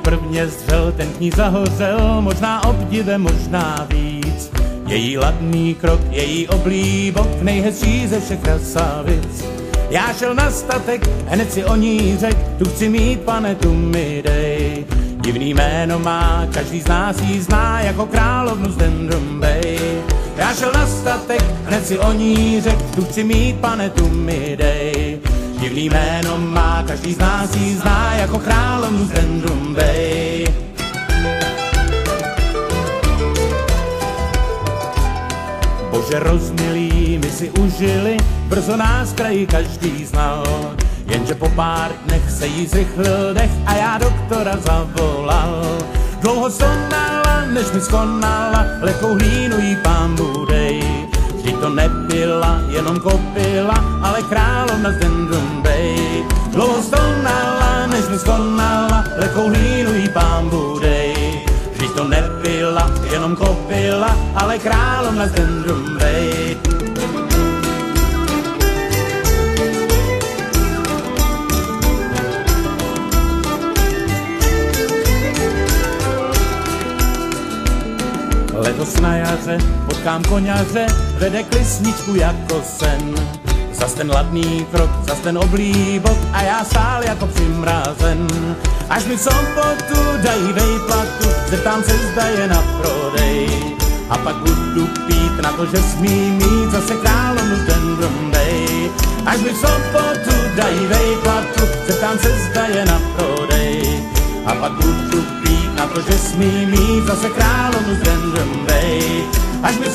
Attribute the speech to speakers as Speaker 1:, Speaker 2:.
Speaker 1: prvně zdřel, ten k ní zahořel, možná obdivem, možná víc. Její ladný krok, její oblíbok, nejhezčí ze všech krasavic. Já šel na statek, hned si o ní řek, tu chci mít, pane, tu mi dej. Divný jméno má, každý z nás jí zná, jako královnu z Dendron Bay. Já šel na statek, hned si o ní řek, tu chci mít, pane, tu mi dej. Divný jméno má, každý z nás jí zná, jako královnu z Dendron Bay. Bože rozmilý, my si užili, brzo nás kraji každý znal. Jenže po pár dnech se jí zrychlil dech a já doktora zavolal. Dlouho stonala, než mi skonala, lehkou hlínu jí pánbůh dej. Vždyť to nebyla jenom kopila, ale královna z Dendron Bay. Dlouho stonala, než mi skonala, lehkou hlínu jí pánbůh dej. Vždyť to nebyla jenom kopila, ale královna z Dendron Bay. Letos na jaře potkám koňaře, vede klisničku jako sen. Zas ten ladný krok, zas ten oblíbok a já stál jako přimrázen. Až mi v sobotu dají vejplatu, zeptám se, zda je na prodej. A pak budu pít na to, že smím mít zase královnu z Dendron Bay. Až mi v sobotu dají vejplatu, zeptám se, zda je na prodej. A pak budu pít na to, že smím mít zase královnu z Dendron Bay. Až mi v